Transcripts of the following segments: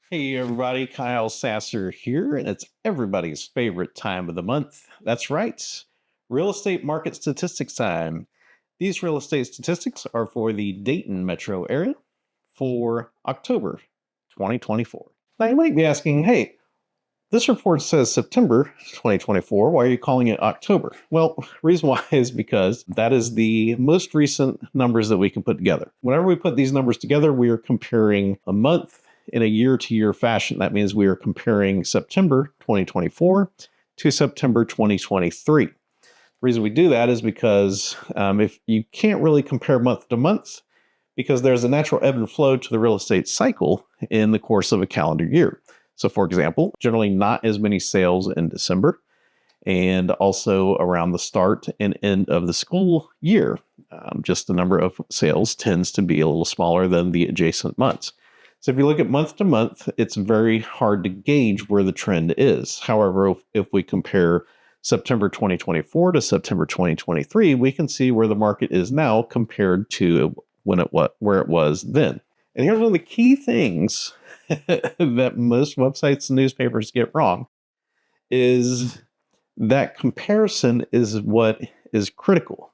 Hey everybody, Kyle Sasser here, and it's everybody's favorite time of the month. That's right, real estate market statistics time. These real estate statistics are for the Dayton Metro area for October 2024. Now you might be asking, hey, this report says September 2024. Why are you calling it October? Well, reason why is because that is the most recent numbers that we can put together. Whenever we put these numbers together, we are comparing a month in a year-to-year fashion. That means we are comparing September 2024 to September 2023. The reason we do that is because if you can't really compare month to month, because there's a natural ebb and flow to the real estate cycle in the course of a calendar year. So for example, generally not as many sales in December, and also around the start and end of the school year. Just the number of sales tends to be a little smaller than the adjacent months. So if you look at month to month, it's very hard to gauge where the trend is. However, if we compare September 2024 to September 2023, we can see where the market is now compared to where it was then. And here's one of the key things that most websites and newspapers get wrong is that comparison is what is critical.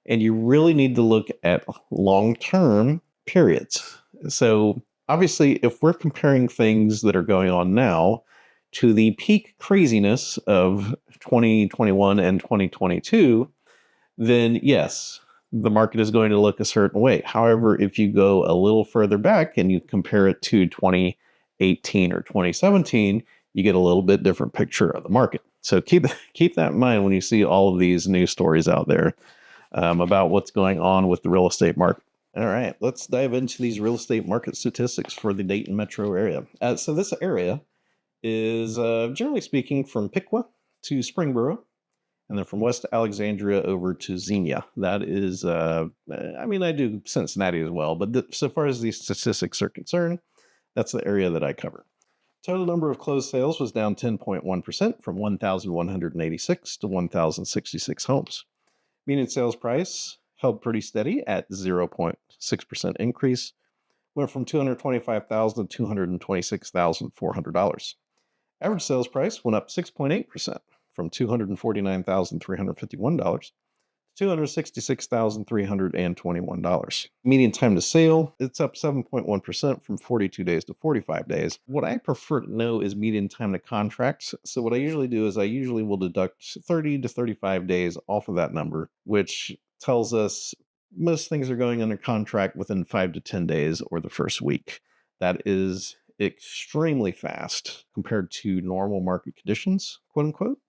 And you really need to look at long-term periods. So obviously, if we're comparing things that are going on now to the peak craziness of 2021 and 2022, then yes, the market is going to look a certain way. However, if you go a little further back and you compare it to 2018 or 2017, you get a little bit different picture of the market. So keep that in mind when you see all of these news stories out there about what's going on with the real estate market. All right, let's dive into these real estate market statistics for the Dayton metro area. So this area is, generally speaking, from Piqua to Springboro, and then from West Alexandria over to Xenia. That is, I do Cincinnati as well, but so far as these statistics are concerned, that's the area that I cover. Total number of closed sales was down 10.1% from 1,186 to 1,066 homes. Median sales price held pretty steady at 0.6% increase, went from $225,000 to $226,400. Average sales price went up 6.8% from $249,351 to $266,321. Median time to sale, it's up 7.1% from 42 days to 45 days. What I prefer to know is median time to contracts. So what I usually do is I usually will deduct 30 to 35 days off of that number, which tells us most things are going under contract within 5 to 10 days or the first week. That is extremely fast compared to normal market conditions, quote unquote.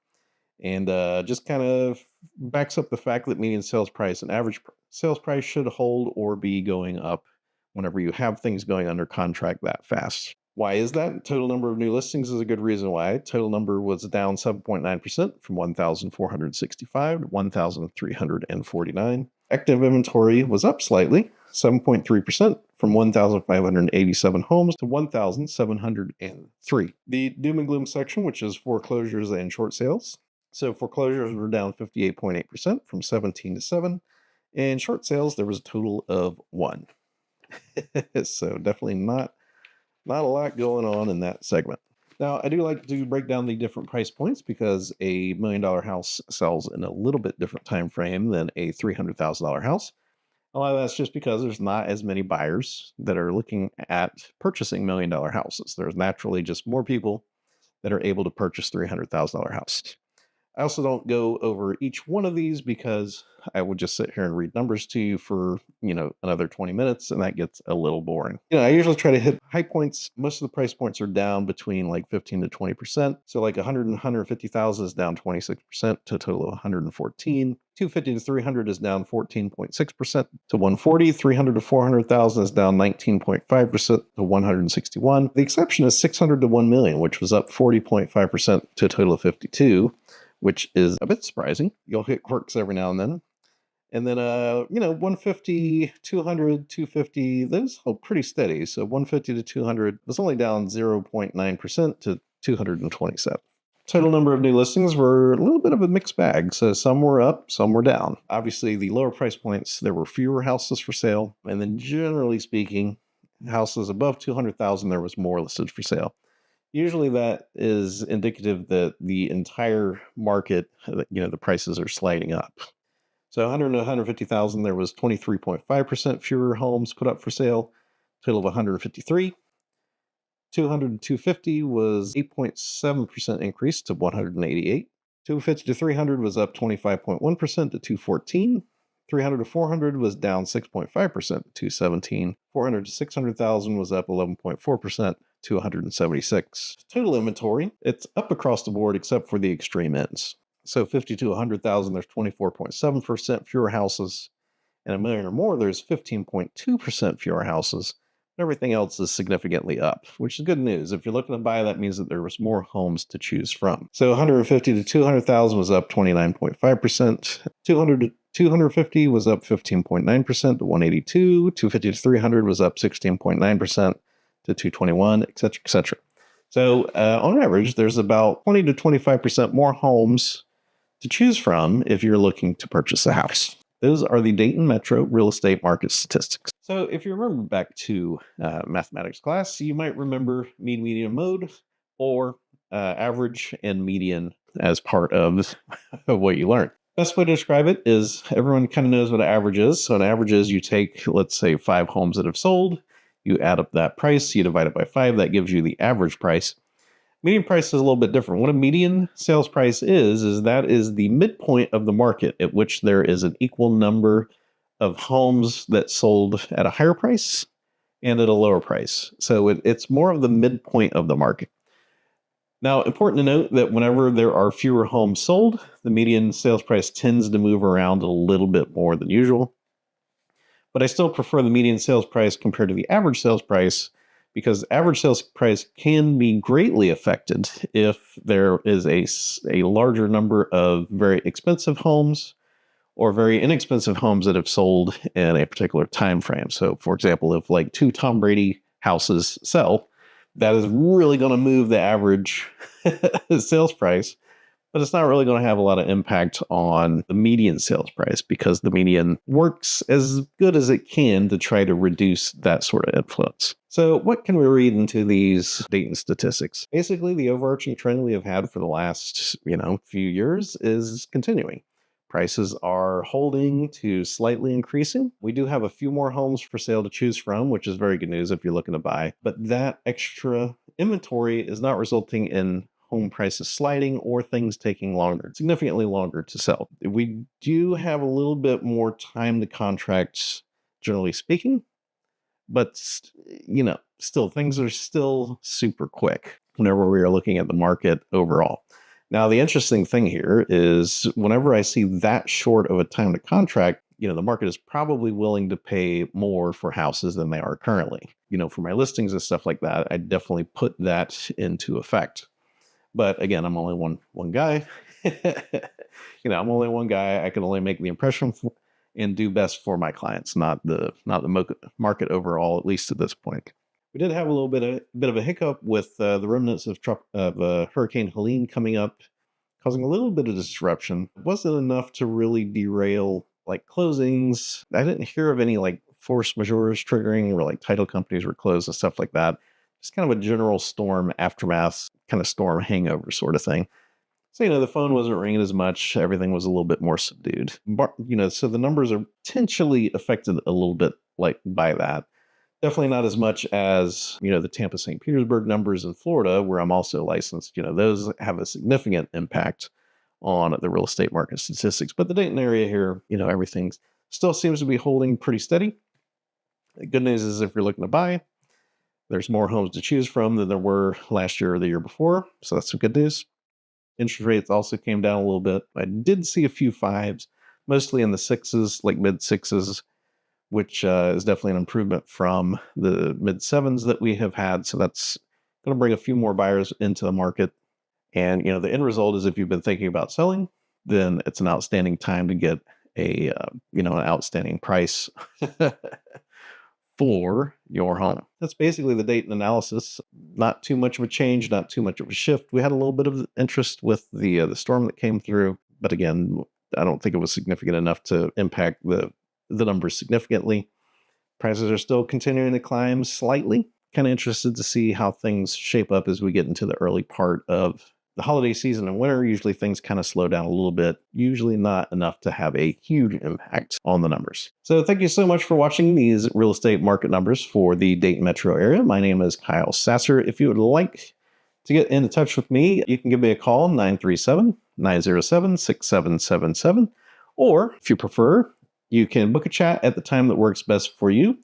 And just kind of backs up the fact that median sales price and average sales price should hold or be going up whenever you have things going under contract that fast. Why is that? Total number of new listings is a good reason why. Total number was down 7.9% from 1,465 to 1,349. Active inventory was up slightly, 7.3% from 1,587 homes to 1,703. The doom and gloom section, which is foreclosures and short sales. So foreclosures were down 58.8% from 17 to 7. And short sales, there was a total of 1. So definitely not a lot going on in that segment. Now, I do like to break down the different price points because a $1 million house sells in a little bit different time frame than a $300,000 house. A lot of that's just because there's not as many buyers that are looking at purchasing $1 million houses. There's naturally just more people that are able to purchase $300,000 houses. I also don't go over each one of these because I would just sit here and read numbers to you for, another 20 minutes, and that gets a little boring. I usually try to hit high points. Most of the price points are down between like 15 to 20%. So like 100 and 150,000 is down 26% to a total of 114. 250 to 300 is down 14.6% to 140. 300 to 400,000 is down 19.5% to 161. The exception is 600 to 1 million, which was up 40.5% to a total of 52. Which is a bit surprising. You'll hit quirks every now and then. And then, 150, 200, 250, those hold pretty steady. So 150 to 200 was only down 0.9% to 227. Total number of new listings were a little bit of a mixed bag. So some were up, some were down. Obviously, the lower price points, there were fewer houses for sale. And then generally speaking, houses above 200,000, there was more listed for sale. Usually that is indicative that the entire market, the prices are sliding up. So 100 to 150,000, there was 23.5% fewer homes put up for sale, total of 153. 200 to 250 was 8.7% increase to 188. 250 to 300 was up 25.1% to 214. 300 to 400 was down 6.5% to 217. 400 to 600,000 was up 11.4% to 176. Total inventory, it's up across the board except for the extreme ends. So 50 to 100,000, there's 24.7% fewer houses. And a million or more, there's 15.2% fewer houses. Everything else is significantly up, which is good news. If you're looking to buy, that means that there was more homes to choose from. So 150 to 200,000 was up 29.5%. 200 to 250 was up 15.9% to 182. 250 to 300 was up 16.9% to 221, et cetera, et cetera. So on average, there's about 20 to 25% more homes to choose from if you're looking to purchase a house. Those are the Dayton Metro real estate market statistics. So if you remember back to mathematics class, you might remember mean, median, mode, or average and median as part of what you learned. Best way to describe it is everyone kind of knows what an average is. So an average is you take, let's say, 5 homes that have sold, you add up that price, you divide it by 5, that gives you the average price. Median price is a little bit different. What a median sales price is that is the midpoint of the market at which there is an equal number of homes that sold at a higher price and at a lower price. So it's more of the midpoint of the market. Now, important to note that whenever there are fewer homes sold, the median sales price tends to move around a little bit more than usual. But I still prefer the median sales price compared to the average sales price, because average sales price can be greatly affected if there is a larger number of very expensive homes or very inexpensive homes that have sold in a particular time frame. So, for example, if like 2 Tom Brady houses sell, that is really going to move the average sales price, but it's not really going to have a lot of impact on the median sales price because the median works as good as it can to try to reduce that sort of influence. So what can we read into these Dayton statistics? Basically, the overarching trend we have had for the last, few years is continuing. Prices are holding to slightly increasing. We do have a few more homes for sale to choose from, which is very good news if you're looking to buy. But that extra inventory is not resulting in home prices sliding or things taking longer, significantly longer to sell. We do have a little bit more time to contracts, generally speaking, but still things are still super quick whenever we are looking at the market overall. Now, the interesting thing here is whenever I see that short of a time to contract, the market is probably willing to pay more for houses than they are currently. For my listings and stuff like that, I definitely put that into effect. But again, I'm only one guy. I'm only one guy. I can only make the impression and do best for my clients, not the market overall, at least at this point. We did have a little bit of a hiccup with the remnants of Hurricane Helene coming up, causing a little bit of disruption. It wasn't enough to really derail closings. I didn't hear of any force majeures triggering where title companies were closed and stuff like that. Just kind of a general storm aftermath, kind of storm hangover sort of thing. So, the phone wasn't ringing as much. Everything was a little bit more subdued. So the numbers are potentially affected a little bit by that. Definitely not as much as, the Tampa St. Petersburg numbers in Florida, where I'm also licensed. Those have a significant impact on the real estate market statistics. But the Dayton area here, everything still seems to be holding pretty steady. The good news is if you're looking to buy, there's more homes to choose from than there were last year or the year before. So that's some good news. Interest rates also came down a little bit. I did see a few 5s, mostly in the 6s, mid 6s, which is definitely an improvement from the mid 7s that we have had. So that's going to bring a few more buyers into the market. And, the end result is if you've been thinking about selling, then it's an outstanding time to get an outstanding price for your home. That's basically the Dayton analysis. Not too much of a change, not too much of a shift. We had a little bit of interest with the storm that came through, but again, I don't think it was significant enough to impact the numbers significantly. Prices are still continuing to climb slightly. Kind of interested to see how things shape up as we get into the early part of the holiday season and winter. Usually things kind of slow down a little bit, usually not enough to have a huge impact on the numbers. So thank you so much for watching these real estate market numbers for the Dayton Metro area. My name is Kyle Sasser. If you would like to get in touch with me, you can give me a call, 937-907-6777. Or if you prefer, you can book a chat at the time that works best for you.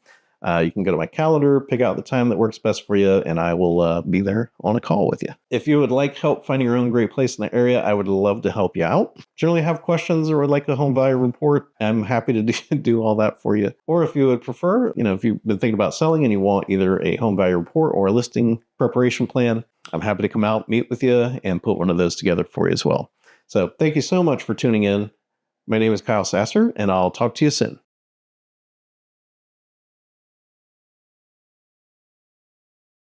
You can go to my calendar, pick out the time that works best for you, and I will be there on a call with you. If you would like help finding your own great place in the area, I would love to help you out. Generally have questions or would like a home value report, I'm happy to do all that for you. Or if you would prefer, if you've been thinking about selling and you want either a home value report or a listing preparation plan, I'm happy to come out, meet with you, and put one of those together for you as well. So thank you so much for tuning in. My name is Kyle Sasser, and I'll talk to you soon.